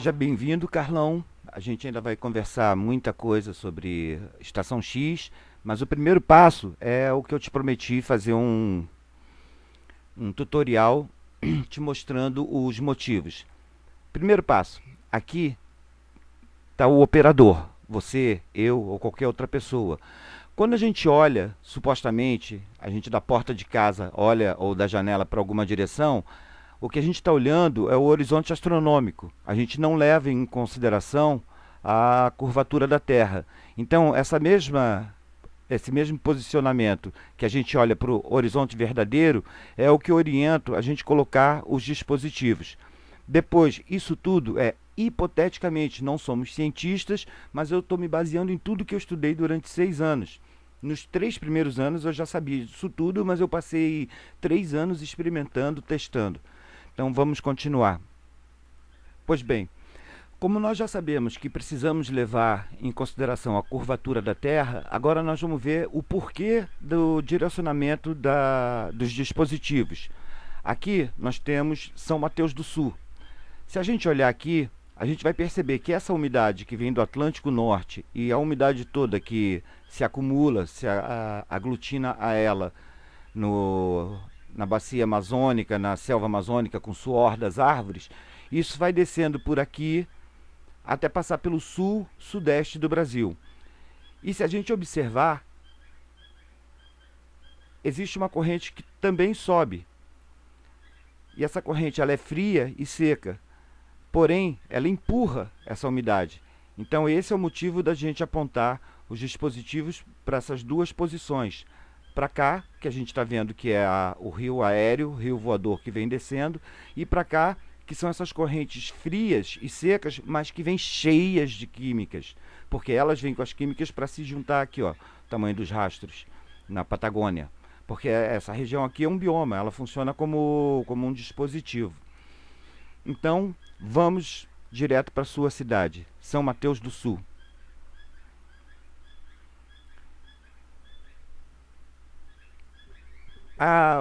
Seja bem-vindo, Carlão. A gente ainda vai conversar muita coisa sobre Estação X, mas o primeiro passo é o que eu te prometi, fazer um tutorial te mostrando os motivos. Primeiro passo, aqui está o operador, você, eu ou qualquer outra pessoa. Quando a gente olha, supostamente, a gente da porta de casa olha ou da janela para alguma direção, o que a gente está olhando é o horizonte astronômico. A gente não leva em consideração a curvatura da Terra. Então, esse mesmo posicionamento que a gente olha para o horizonte verdadeiro é o que orienta a gente colocar os dispositivos. Depois, isso tudo é hipoteticamente, não somos cientistas, mas eu estou me baseando em tudo que eu estudei durante 6 anos. Nos 3 primeiros anos eu já sabia disso tudo, mas eu passei 3 anos experimentando, testando. Então vamos continuar. Pois bem, como nós já sabemos que precisamos levar em consideração a curvatura da Terra, agora nós vamos ver o porquê do direcionamento dos dispositivos. Aqui nós temos São Mateus do Sul. Se a gente olhar aqui, a gente vai perceber que essa umidade que vem do Atlântico Norte e a umidade toda que se acumula, aglutina a ela na bacia amazônica, na selva amazônica, com suor das árvores, isso vai descendo por aqui até passar pelo sul, sudeste do Brasil. E se a gente observar, existe uma corrente que também sobe. E essa corrente ela é fria e seca, porém ela empurra essa umidade. Então esse é o motivo da gente apontar os dispositivos para essas duas posições. Para cá, que a gente está vendo que é o rio aéreo, o rio voador que vem descendo, e para cá, que são essas correntes frias e secas, mas que vêm cheias de químicas, porque elas vêm com as químicas para se juntar aqui, ó, o tamanho dos rastros, na Patagônia. Porque essa região aqui é um bioma, ela funciona como um dispositivo. Então, vamos direto para a sua cidade, São Mateus do Sul.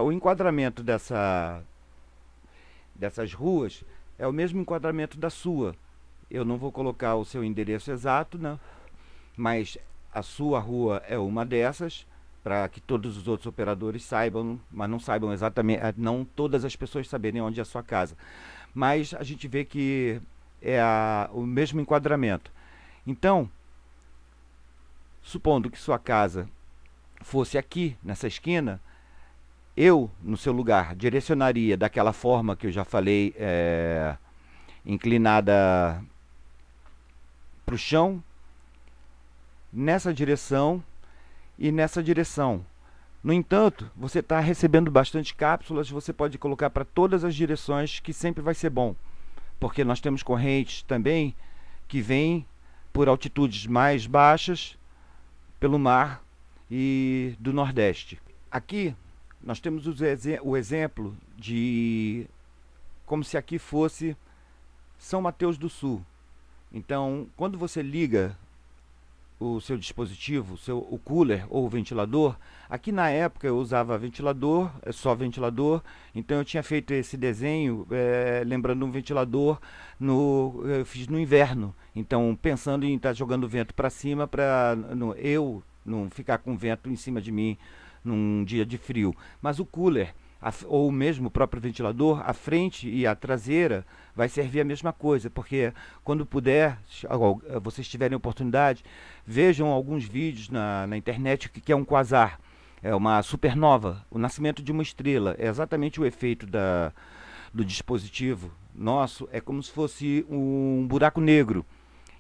O enquadramento dessas ruas é o mesmo enquadramento da sua. Eu não vou colocar o seu endereço exato, né? Mas a sua rua é uma dessas, para que todos os outros operadores saibam, mas não saibam exatamente, não todas as pessoas saberem onde é a sua casa. Mas a gente vê que é o mesmo enquadramento. Então, supondo que sua casa fosse aqui, nessa esquina, eu, no seu lugar, direcionaria daquela forma que eu já falei, inclinada para o chão, nessa direção e nessa direção. No entanto, você está recebendo bastante cápsulas, você pode colocar para todas as direções, que sempre vai ser bom, porque nós temos correntes também que vêm por altitudes mais baixas, pelo mar e do Nordeste. Aqui nós temos o exemplo de como se aqui fosse São Mateus do Sul. Então, quando você liga o seu dispositivo, o cooler ou o ventilador, aqui na época eu usava ventilador, só ventilador, então eu tinha feito esse desenho lembrando um ventilador, eu fiz no inverno, então pensando em estar jogando vento para cima para eu não ficar com vento em cima de mim num dia de frio. Mas o cooler, ou mesmo o próprio ventilador, a frente e a traseira vai servir a mesma coisa, porque quando puder, vocês tiverem oportunidade, vejam alguns vídeos na internet, o que é um quasar. É uma supernova, o nascimento de uma estrela. É exatamente o efeito do dispositivo nosso, é como se fosse um buraco negro.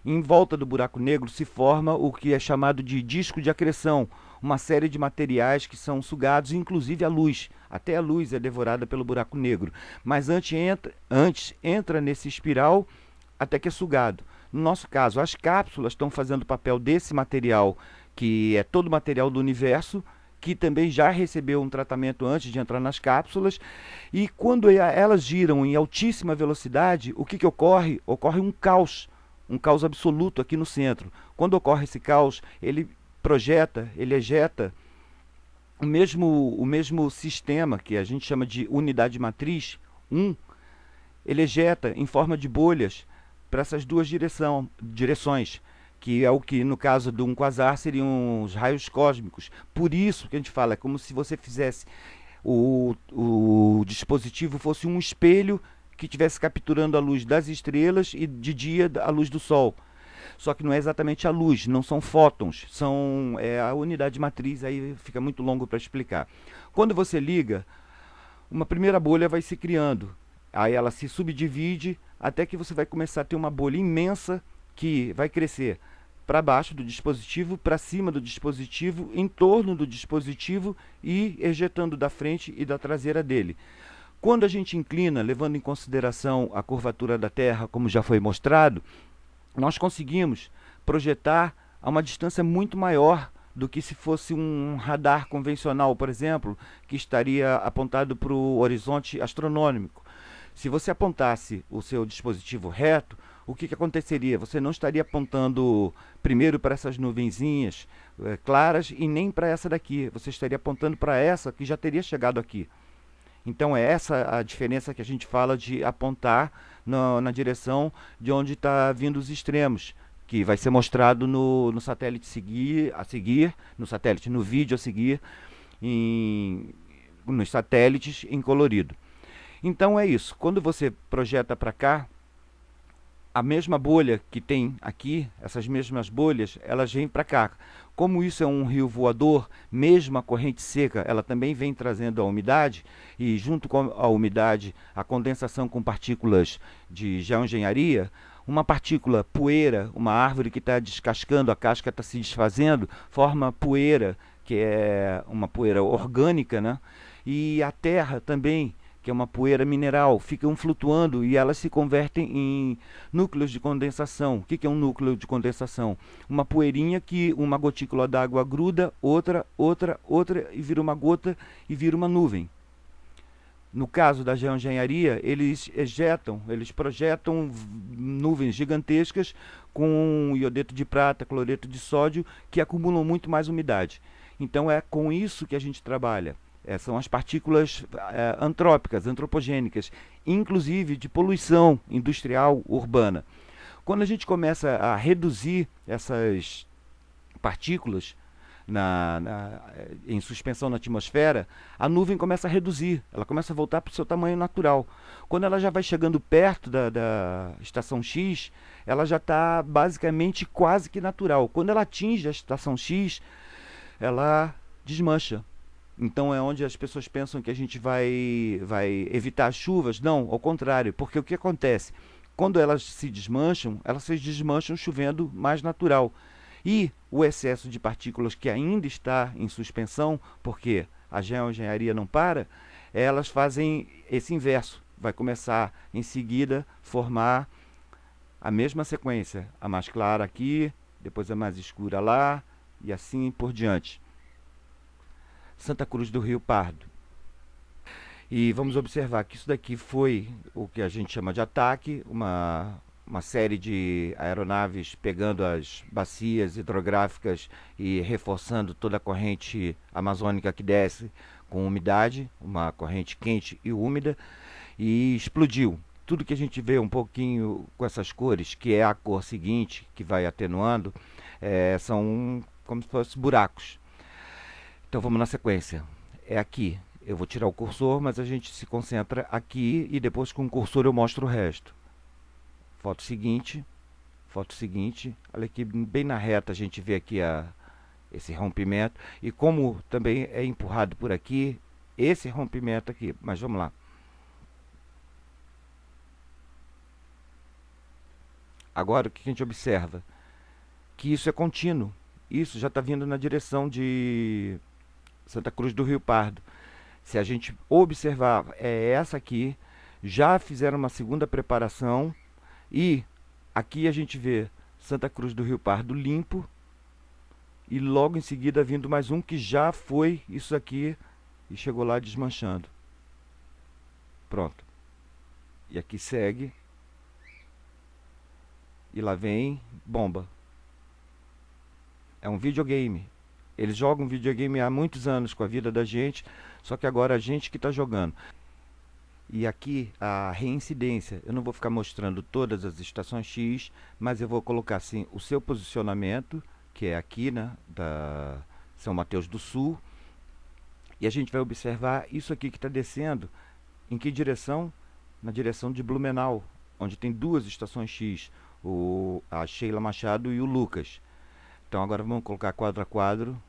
Em volta do buraco negro se forma o que é chamado de disco de acreção, uma série de materiais que são sugados, inclusive a luz. Até a luz é devorada pelo buraco negro. Mas antes entra nesse espiral até que é sugado. No nosso caso, as cápsulas estão fazendo o papel desse material, que é todo o material do universo, que também já recebeu um tratamento antes de entrar nas cápsulas. E quando elas giram em altíssima velocidade, o que ocorre? Ocorre um caos absoluto aqui no centro. Quando ocorre esse caos, ele ejeta o mesmo sistema, que a gente chama de unidade matriz, ele ejeta em forma de bolhas para essas duas direções, que é o que no caso de um quasar seriam os raios cósmicos. Por isso que a gente fala, é como se você fizesse o dispositivo fosse um espelho que estivesse capturando a luz das estrelas e de dia a luz do Sol. Só que não é exatamente a luz, não são fótons, são a unidade matriz, aí fica muito longo para explicar. Quando você liga, uma primeira bolha vai se criando, aí ela se subdivide até que você vai começar a ter uma bolha imensa que vai crescer para baixo do dispositivo, para cima do dispositivo, em torno do dispositivo e ejetando da frente e da traseira dele. Quando a gente inclina, levando em consideração a curvatura da Terra, como já foi mostrado, nós conseguimos projetar a uma distância muito maior do que se fosse um radar convencional, por exemplo, que estaria apontado para o horizonte astronômico. Se você apontasse o seu dispositivo reto, o que aconteceria? Você não estaria apontando primeiro para essas nuvenzinhas claras e nem para essa daqui. Você estaria apontando para essa que já teria chegado aqui. Então é essa a diferença que a gente fala de apontar na direção de onde está vindo os extremos, que vai ser mostrado no satélite no vídeo a seguir, nos satélites em colorido. Então é isso, quando você projeta para cá, a mesma bolha que tem aqui, essas mesmas bolhas, elas vêm para cá. Como isso é um rio voador, mesmo a corrente seca, ela também vem trazendo a umidade, e junto com a umidade, a condensação com partículas de geoengenharia, uma partícula poeira, uma árvore que está descascando, a casca está se desfazendo, forma poeira, que é uma poeira orgânica, né? E a terra também, que é uma poeira mineral, ficam flutuando e elas se convertem em núcleos de condensação. O que é um núcleo de condensação? Uma poeirinha que uma gotícula d'água gruda, outra, e vira uma gota e vira uma nuvem. No caso da geoengenharia, eles projetam nuvens gigantescas com iodeto de prata, cloreto de sódio, que acumulam muito mais umidade. Então é com isso que a gente trabalha. São as partículas antrópicas, antropogênicas, inclusive de poluição industrial urbana. Quando a gente começa a reduzir essas partículas em suspensão na atmosfera, a nuvem começa a reduzir, ela começa a voltar para o seu tamanho natural. Quando ela já vai chegando perto da estação X, ela já está basicamente quase que natural. Quando ela atinge a estação X, ela desmancha. Então é onde as pessoas pensam que a gente vai evitar chuvas. Não, ao contrário, porque o que acontece? Quando elas se desmancham chovendo mais natural. E o excesso de partículas que ainda está em suspensão, porque a geoengenharia não para, elas fazem esse inverso. Vai começar em seguida formar a mesma sequência. A mais clara aqui, depois a mais escura lá, e assim por diante. Santa Cruz do Rio Pardo. E vamos observar que isso daqui foi o que a gente chama de ataque, uma série de aeronaves pegando as bacias hidrográficas e reforçando toda a corrente amazônica que desce com umidade, uma corrente quente e úmida, e explodiu. Tudo que a gente vê um pouquinho com essas cores, que é a cor seguinte, que vai atenuando, são como se fossem buracos. Então vamos na sequência. É aqui. Eu vou tirar o cursor, mas a gente se concentra aqui e depois com o cursor eu mostro o resto. Foto seguinte. Olha aqui, bem na reta a gente vê aqui esse rompimento. E como também é empurrado por aqui, esse rompimento aqui. Mas vamos lá. Agora o que a gente observa? Que isso é contínuo. Isso já está vindo na direção de Santa Cruz do Rio Pardo. Se a gente observar, é essa aqui. Já fizeram uma segunda preparação. E aqui a gente vê Santa Cruz do Rio Pardo limpo. E logo em seguida vindo mais um que já foi isso aqui. E chegou lá desmanchando. Pronto. E aqui segue. E lá vem bomba. É um videogame. Eles jogam videogame há muitos anos com a vida da gente, só que agora a gente que está jogando. e aqui a reincidência. Eu não vou ficar mostrando todas as estações X, mas eu vou colocar assim o seu posicionamento, que é aqui, né, da São Mateus do Sul, e a gente vai observar isso aqui que está descendo, em que direção? Na direção de Blumenau, onde tem duas estações X, a Sheila Machado e o Lucas. Então agora vamos colocar quadro a quadro.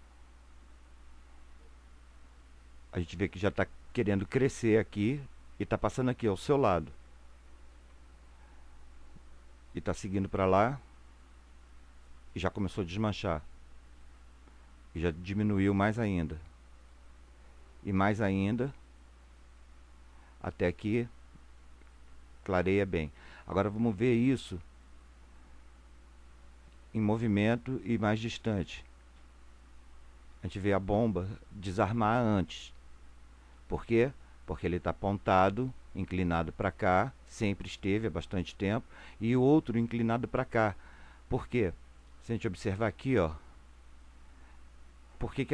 A gente vê que já está querendo crescer aqui e está passando aqui ao seu lado. E está seguindo para lá e já começou a desmanchar. E já diminuiu mais ainda. E mais ainda. Até aqui clareia bem. Agora vamos ver isso em movimento e mais distante. A gente vê a bomba desarmar antes. Por quê? Porque ele está apontado, inclinado para cá, sempre esteve há bastante tempo, e o outro inclinado para cá. Por quê? Se a gente observar aqui, ó, por que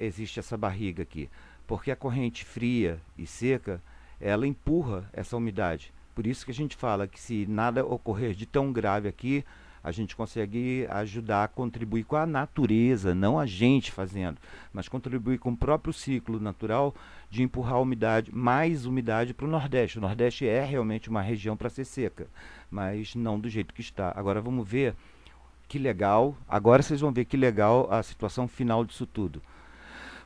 existe essa barriga aqui? Porque a corrente fria e seca, ela empurra essa umidade. Por isso que a gente fala que se nada ocorrer de tão grave aqui, a gente consegue ajudar a contribuir com a natureza, não a gente fazendo, mas contribuir com o próprio ciclo natural de empurrar mais umidade para o Nordeste. O Nordeste é realmente uma região para ser seca, mas não do jeito que está. Agora vamos ver que legal, agora vocês vão ver que legal a situação final disso tudo.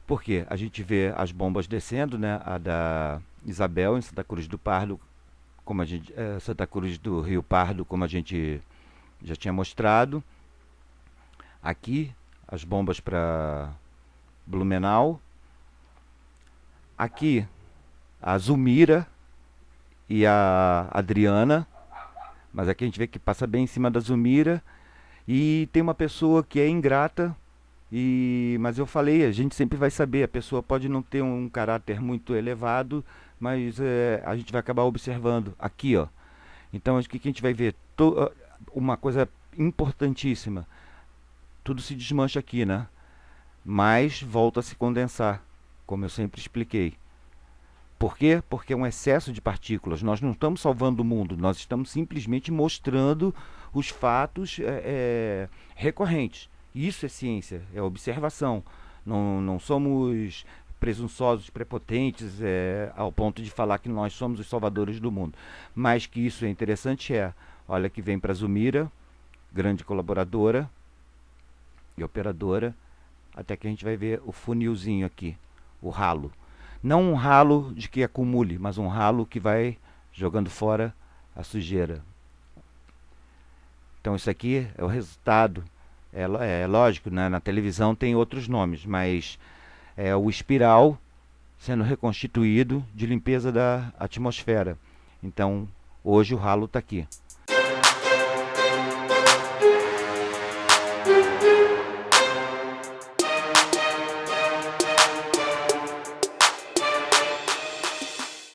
Porque a gente vê as bombas descendo, né? A da Isabel em Santa Cruz do Pardo, como a gente, Santa Cruz do Rio Pardo, como a gente já tinha mostrado. Aqui as bombas para Blumenau. Aqui a Zulmira e a Adriana, mas aqui a gente vê que passa bem em cima da Zulmira. E tem uma pessoa que é ingrata, mas eu falei, a gente sempre vai saber, a pessoa pode não ter um caráter muito elevado, mas a gente vai acabar observando aqui, ó. Então, o que a gente vai ver? Uma coisa importantíssima, tudo se desmancha aqui, né? Mas volta a se condensar, como eu sempre expliquei. Por quê? Porque é um excesso de partículas. Nós não estamos salvando o mundo, nós estamos simplesmente mostrando os fatos recorrentes. Isso é ciência, é observação. Não somos presunçosos, prepotentes, ao ponto de falar que nós somos os salvadores do mundo. Mas que isso é interessante olha que vem para a Zulmira, grande colaboradora e operadora, até que a gente vai ver o funilzinho aqui, o ralo. Não um ralo de que acumule, mas um ralo que vai jogando fora a sujeira. Então isso aqui é o resultado. É lógico, né? Na televisão tem outros nomes, mas é o espiral sendo reconstituído de limpeza da atmosfera. Então hoje o ralo está aqui.